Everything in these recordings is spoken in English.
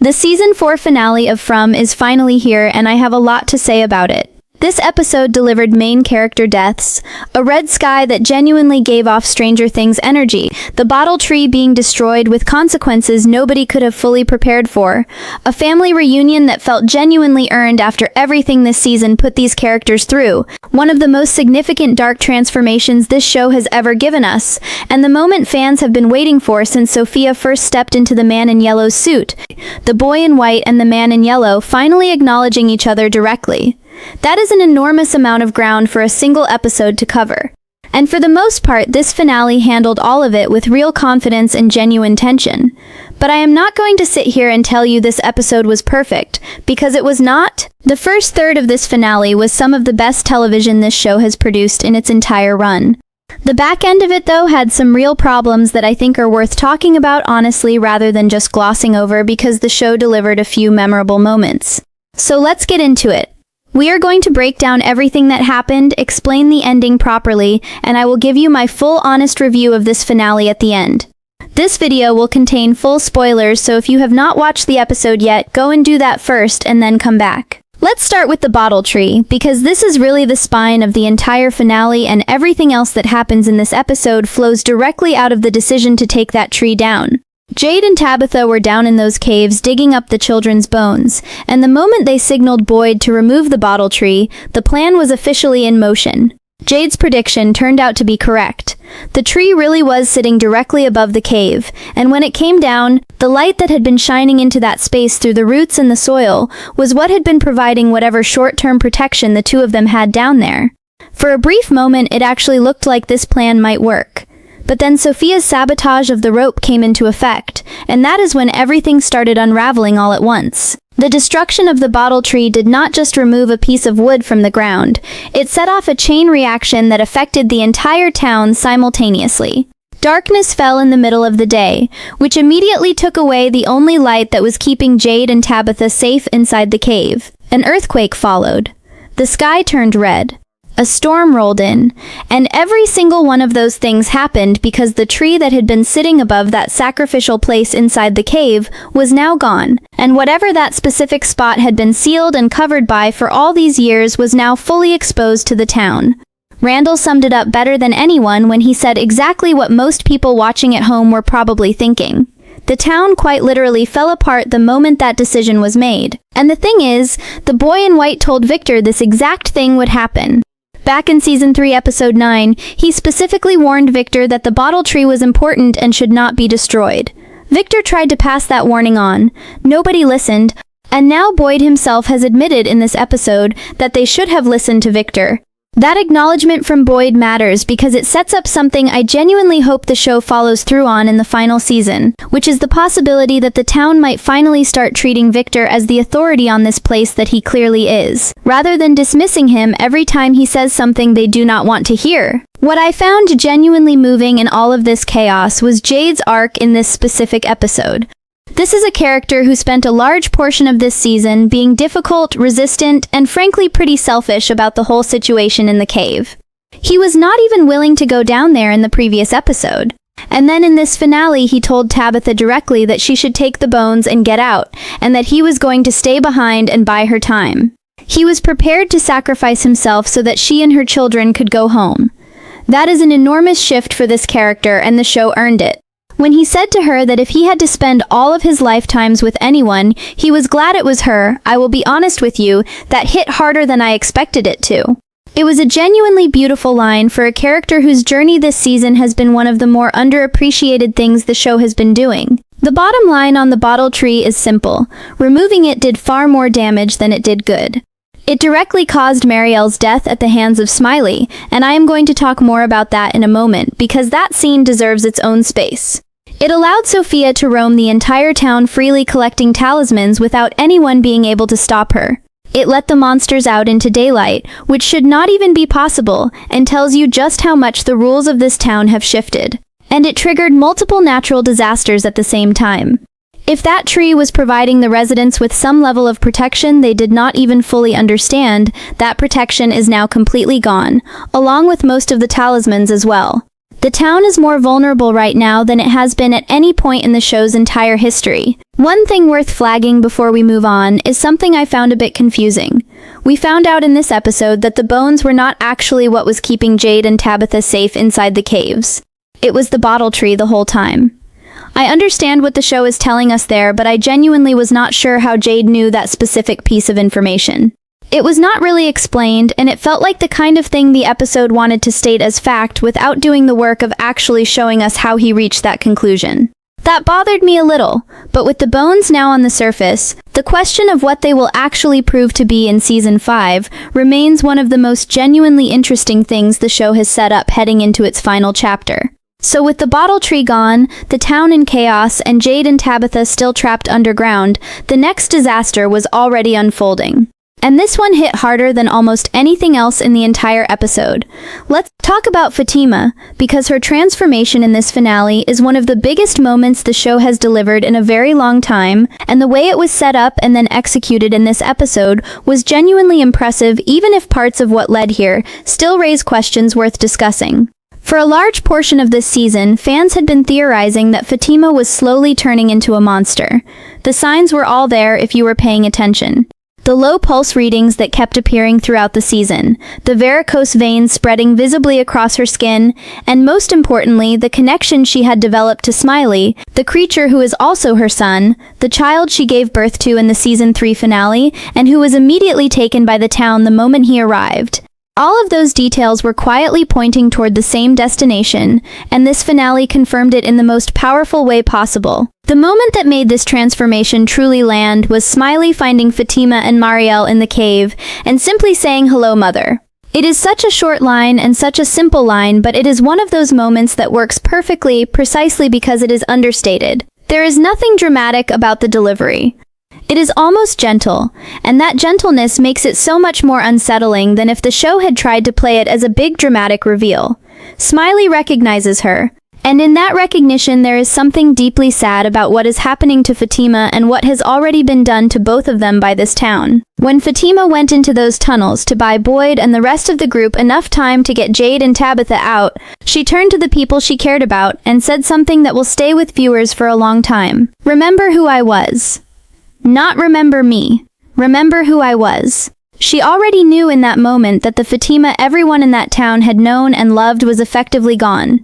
The Season 4 finale of From is finally here, and I have a lot to say about it. This episode delivered main character deaths, a red sky that genuinely gave off Stranger Things energy, the bottle tree being destroyed with consequences nobody could have fully prepared for, a family reunion that felt genuinely earned after everything this season put these characters through, one of the most significant dark transformations this show has ever given us, and the moment fans have been waiting for since Sophia first stepped into the man in yellow's suit, the boy in white and the man in yellow finally acknowledging each other directly. That is an enormous amount of ground for a single episode to cover. And for the most part, this finale handled all of it with real confidence and genuine tension. But I am not going to sit here and tell you this episode was perfect, because it was not. The first third of this finale was some of the best television this show has produced in its entire run. The back end of it, though, had some real problems that I think are worth talking about honestly rather than just glossing over, because the show delivered a few memorable moments. So let's get into it. We are going to break down everything that happened, explain the ending properly, and I will give you my full honest review of this finale at the end. This video will contain full spoilers, so if you have not watched the episode yet, go and do that first and then come back. Let's start with the bottle tree, because this is really the spine of the entire finale, and everything else that happens in this episode flows directly out of the decision to take that tree down. Jade and Tabitha were down in those caves digging up the children's bones, and the moment they signaled Boyd to remove the bottle tree, the plan was officially in motion. Jade's prediction turned out to be correct. The tree really was sitting directly above the cave, and when it came down, the light that had been shining into that space through the roots and the soil was what had been providing whatever short-term protection the two of them had down there. For a brief moment, it actually looked like this plan might work. But then Sophia's sabotage of the rope came into effect, and that is when everything started unraveling all at once. The destruction of the bottle tree did not just remove a piece of wood from the ground, it set off a chain reaction that affected the entire town simultaneously. Darkness fell in the middle of the day, which immediately took away the only light that was keeping Jade and Tabitha safe inside the cave. An earthquake followed. The sky turned red. A storm rolled in, and every single one of those things happened because the tree that had been sitting above that sacrificial place inside the cave was now gone, and whatever that specific spot had been sealed and covered by for all these years was now fully exposed to the town. Randall summed it up better than anyone when he said exactly what most people watching at home were probably thinking. The town quite literally fell apart the moment that decision was made. And the thing is, the boy in white told Victor this exact thing would happen. Back in Season 3, Episode 9, he specifically warned Victor that the bottle tree was important and should not be destroyed. Victor tried to pass that warning on. Nobody listened, and now Boyd himself has admitted in this episode that they should have listened to Victor. That acknowledgement from Boyd matters because it sets up something I genuinely hope the show follows through on in the final season, which is the possibility that the town might finally start treating Victor as the authority on this place that he clearly is, rather than dismissing him every time he says something they do not want to hear. What I found genuinely moving in all of this chaos was Jade's arc in this specific episode. This is a character who spent a large portion of this season being difficult, resistant, and frankly pretty selfish about the whole situation in the cave. He was not even willing to go down there in the previous episode. And then in this finale, he told Tabitha directly that she should take the bones and get out, and that he was going to stay behind and buy her time. He was prepared to sacrifice himself so that she and her children could go home. That is an enormous shift for this character, and the show earned it. When he said to her that if he had to spend all of his lifetimes with anyone, he was glad it was her, I will be honest with you, that hit harder than I expected it to. It was a genuinely beautiful line for a character whose journey this season has been one of the more underappreciated things the show has been doing. The bottom line on the bottle tree is simple. Removing it did far more damage than it did good. It directly caused Marielle's death at the hands of Smiley, and I am going to talk more about that in a moment, because that scene deserves its own space. It allowed Sophia to roam the entire town freely collecting talismans without anyone being able to stop her. It let the monsters out into daylight, which should not even be possible, and tells you just how much the rules of this town have shifted. And it triggered multiple natural disasters at the same time. If that tree was providing the residents with some level of protection they did not even fully understand, that protection is now completely gone, along with most of the talismans as well. The town is more vulnerable right now than it has been at any point in the show's entire history. One thing worth flagging before we move on is something I found a bit confusing. We found out in this episode that the bones were not actually what was keeping Jade and Tabitha safe inside the caves. It was the bottle tree the whole time. I understand what the show is telling us there, but I genuinely was not sure how Jade knew that specific piece of information. It was not really explained, and it felt like the kind of thing the episode wanted to state as fact without doing the work of actually showing us how he reached that conclusion. That bothered me a little, but with the bones now on the surface, the question of what they will actually prove to be in Season 5 remains one of the most genuinely interesting things the show has set up heading into its final chapter. So with the bottle tree gone, the town in chaos, and Jade and Tabitha still trapped underground, the next disaster was already unfolding. And this one hit harder than almost anything else in the entire episode. Let's talk about Fatima, because her transformation in this finale is one of the biggest moments the show has delivered in a very long time, and the way it was set up and then executed in this episode was genuinely impressive, even if parts of what led here still raise questions worth discussing. For a large portion of this season, fans had been theorizing that Fatima was slowly turning into a monster. The signs were all there if you were paying attention. The low pulse readings that kept appearing throughout the season, the varicose veins spreading visibly across her skin, and most importantly, the connection she had developed to Smiley, the creature who is also her son, the child she gave birth to in the Season 3 finale, and who was immediately taken by the town the moment he arrived. All of those details were quietly pointing toward the same destination, and this finale confirmed it in the most powerful way possible. The moment that made this transformation truly land was Smiley finding Fatima and Marielle in the cave, and simply saying, "Hello, Mother." It is such a short line and such a simple line, but it is one of those moments that works perfectly precisely because it is understated. There is nothing dramatic about the delivery. It is almost gentle, and that gentleness makes it so much more unsettling than if the show had tried to play it as a big dramatic reveal. Smiley recognizes her, and in that recognition there is something deeply sad about what is happening to Fatima and what has already been done to both of them by this town. When Fatima went into those tunnels to buy Boyd and the rest of the group enough time to get Jade and Tabitha out, she turned to the people she cared about and said something that will stay with viewers for a long time. "Remember who I was. Not remember me. Remember who I was." She already knew in that moment that the Fatima everyone in that town had known and loved was effectively gone.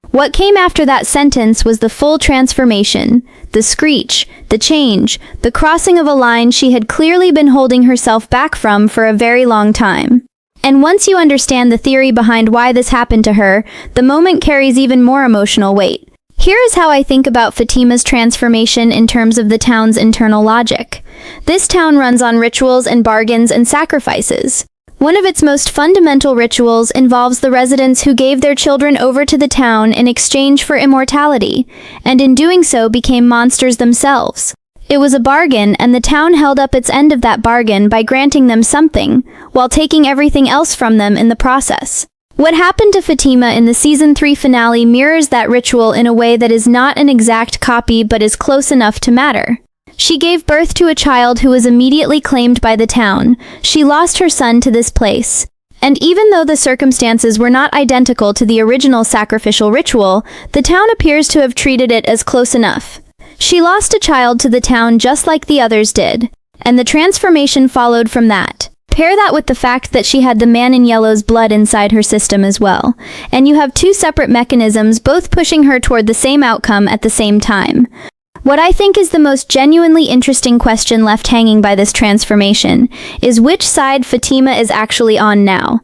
What came after that sentence was the full transformation, the screech, the change, the crossing of a line she had clearly been holding herself back from for a very long time. And once you understand the theory behind why this happened to her, the moment carries even more emotional weight. Here is how I think about Fatima's transformation in terms of the town's internal logic. This town runs on rituals and bargains and sacrifices. One of its most fundamental rituals involves the residents who gave their children over to the town in exchange for immortality, and in doing so became monsters themselves. It was a bargain, and the town held up its end of that bargain by granting them something, while taking everything else from them in the process. What happened to Fatima in the Season 3 finale mirrors that ritual in a way that is not an exact copy but is close enough to matter. She gave birth to a child who was immediately claimed by the town. She lost her son to this place. And even though the circumstances were not identical to the original sacrificial ritual, the town appears to have treated it as close enough. She lost a child to the town just like the others did, and the transformation followed from that. Pair that with the fact that she had the man in yellow's blood inside her system as well, and you have two separate mechanisms both pushing her toward the same outcome at the same time. What I think is the most genuinely interesting question left hanging by this transformation is which side Fatima is actually on now.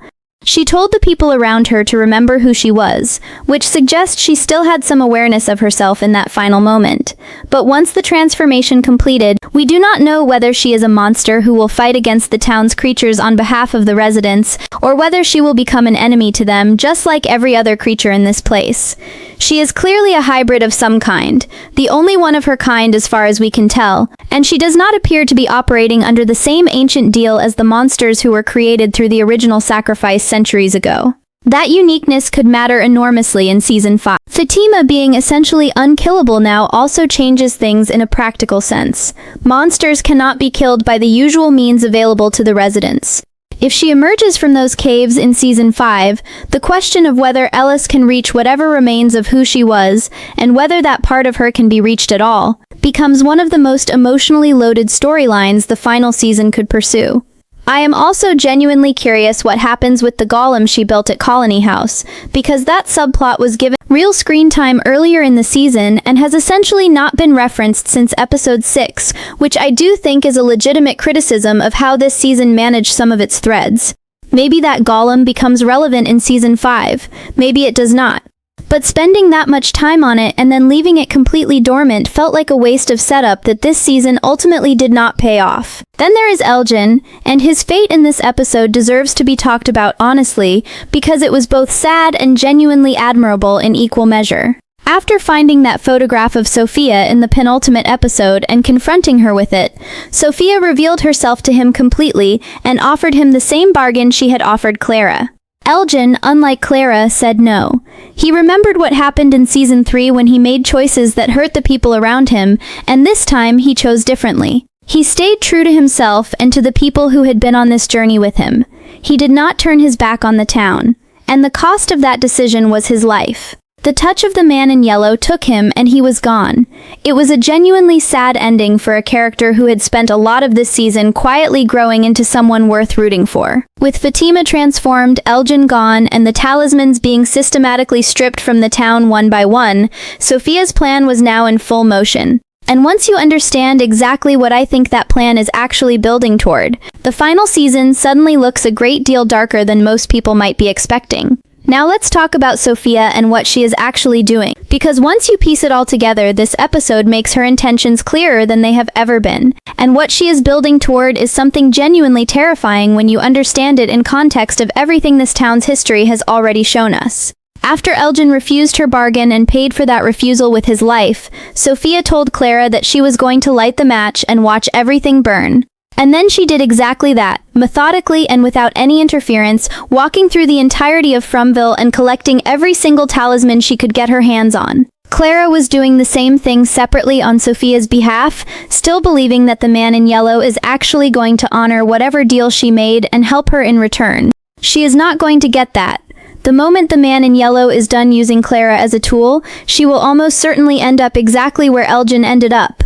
She told the people around her to remember who she was, which suggests she still had some awareness of herself in that final moment. But once the transformation completed, we do not know whether she is a monster who will fight against the town's creatures on behalf of the residents, or whether she will become an enemy to them, just like every other creature in this place. She is clearly a hybrid of some kind, the only one of her kind as far as we can tell, and she does not appear to be operating under the same ancient deal as the monsters who were created through the original sacrifice centuries ago. That uniqueness could matter enormously in Season 5. Fatima being essentially unkillable now also changes things in a practical sense. Monsters cannot be killed by the usual means available to the residents. If she emerges from those caves in Season 5, the question of whether Ellis can reach whatever remains of who she was, and whether that part of her can be reached at all, becomes one of the most emotionally loaded storylines the final season could pursue. I am also genuinely curious what happens with the golem she built at Colony House, because that subplot was given real screen time earlier in the season and has essentially not been referenced since episode 6, which I do think is a legitimate criticism of how this season managed some of its threads. Maybe that golem becomes relevant in season 5, maybe it does not. But spending that much time on it and then leaving it completely dormant felt like a waste of setup that this season ultimately did not pay off. Then there is Elgin, and his fate in this episode deserves to be talked about honestly, because it was both sad and genuinely admirable in equal measure. After finding that photograph of Sophia in the penultimate episode and confronting her with it, Sophia revealed herself to him completely and offered him the same bargain she had offered Clara. Elgin, unlike Clara, said no. He remembered what happened in Season 3 when he made choices that hurt the people around him, and this time he chose differently. He stayed true to himself and to the people who had been on this journey with him. He did not turn his back on the town, and the cost of that decision was his life. The touch of the man in yellow took him and he was gone. It was a genuinely sad ending for a character who had spent a lot of this season quietly growing into someone worth rooting for. With Fatima transformed, Elgin gone, and the talismans being systematically stripped from the town one by one, Sophia's plan was now in full motion. And once you understand exactly what I think that plan is actually building toward, the final season suddenly looks a great deal darker than most people might be expecting. Now let's talk about Sophia and what she is actually doing, because once you piece it all together, this episode makes her intentions clearer than they have ever been, and what she is building toward is something genuinely terrifying when you understand it in context of everything this town's history has already shown us. After Elgin refused her bargain and paid for that refusal with his life, Sophia told Clara that she was going to light the match and watch everything burn. And then she did exactly that, methodically and without any interference, walking through the entirety of Fromville and collecting every single talisman she could get her hands on. Clara was doing the same thing separately on Sophia's behalf, still believing that the man in yellow is actually going to honor whatever deal she made and help her in return. She is not going to get that. The moment the man in yellow is done using Clara as a tool, she will almost certainly end up exactly where Elgin ended up.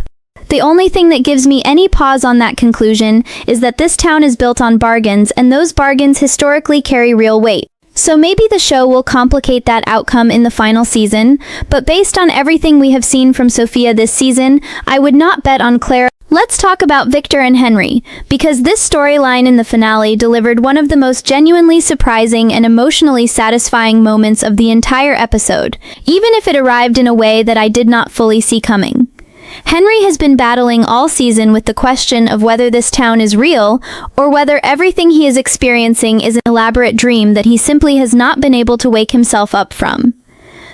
The only thing that gives me any pause on that conclusion is that this town is built on bargains, and those bargains historically carry real weight. So maybe the show will complicate that outcome in the final season, but based on everything we have seen from Sophia this season, I would not bet on Clara. Let's talk about Victor and Henry, because this storyline in the finale delivered one of the most genuinely surprising and emotionally satisfying moments of the entire episode, even if it arrived in a way that I did not fully see coming. Henry has been battling all season with the question of whether this town is real, or whether everything he is experiencing is an elaborate dream that he simply has not been able to wake himself up from.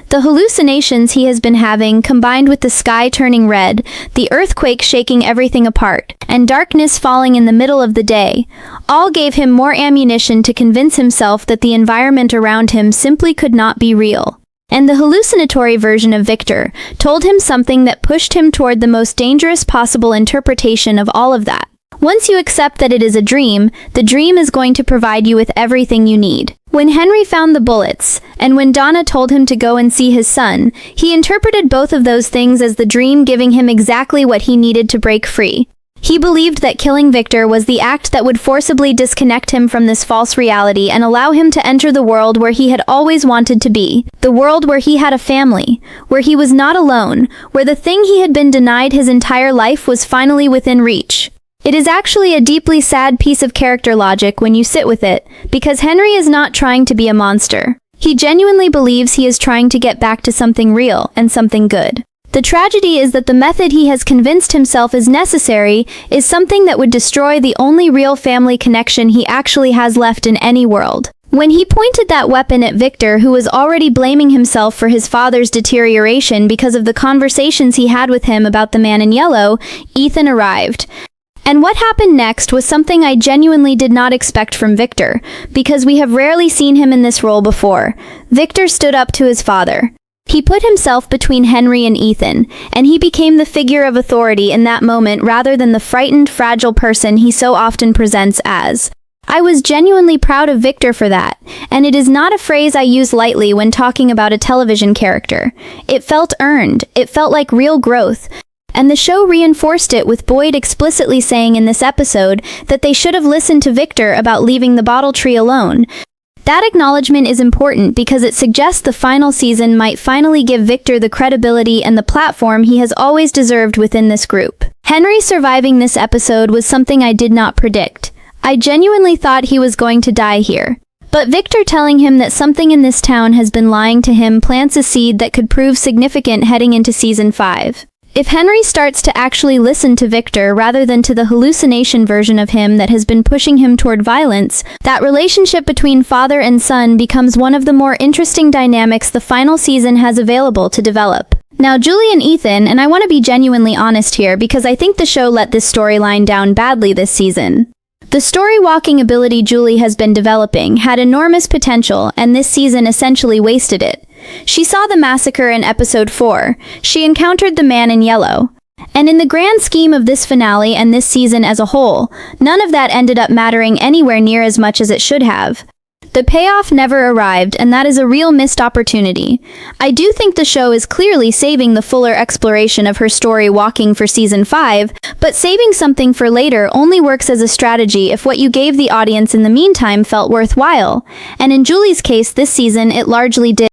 The hallucinations he has been having, combined with the sky turning red, the earthquake shaking everything apart, and darkness falling in the middle of the day, all gave him more ammunition to convince himself that the environment around him simply could not be real. And the hallucinatory version of Victor told him something that pushed him toward the most dangerous possible interpretation of all of that. Once you accept that it is a dream, the dream is going to provide you with everything you need. When Henry found the bullets, and when Donna told him to go and see his son, he interpreted both of those things as the dream giving him exactly what he needed to break free. He believed that killing Victor was the act that would forcibly disconnect him from this false reality and allow him to enter the world where he had always wanted to be, the world where he had a family, where he was not alone, where the thing he had been denied his entire life was finally within reach. It is actually a deeply sad piece of character logic when you sit with it, because Henry is not trying to be a monster. He genuinely believes he is trying to get back to something real and something good. The tragedy is that the method he has convinced himself is necessary is something that would destroy the only real family connection he actually has left in any world. When he pointed that weapon at Victor, who was already blaming himself for his father's deterioration because of the conversations he had with him about the man in yellow, Ethan arrived. And what happened next was something I genuinely did not expect from Victor, because we have rarely seen him in this role before. Victor stood up to his father. He put himself between Henry and Ethan, and he became the figure of authority in that moment rather than the frightened, fragile person he so often presents as. I was genuinely proud of Victor for that, and it is not a phrase I use lightly when talking about a television character. It felt earned, it felt like real growth, and the show reinforced it with Boyd explicitly saying in this episode that they should have listened to Victor about leaving the bottle tree alone. That acknowledgement is important because it suggests the final season might finally give Victor the credibility and the platform he has always deserved within this group. Henry surviving this episode was something I did not predict. I genuinely thought he was going to die here. But Victor telling him that something in this town has been lying to him plants a seed that could prove significant heading into Season 5. If Henry starts to actually listen to Victor rather than to the hallucination version of him that has been pushing him toward violence, that relationship between father and son becomes one of the more interesting dynamics the final season has available to develop. Now, Julie and Ethan, and I want to be genuinely honest here because I think the show let this storyline down badly this season. The story-walking ability Julie has been developing had enormous potential, and this season essentially wasted it. She saw the massacre in episode 4. She encountered the man in yellow. And in the grand scheme of this finale and this season as a whole, none of that ended up mattering anywhere near as much as it should have. The payoff never arrived, and that is a real missed opportunity. I do think the show is clearly saving the fuller exploration of her story walking for Season 5, but saving something for later only works as a strategy if what you gave the audience in the meantime felt worthwhile. And in Julie's case this season, it largely did.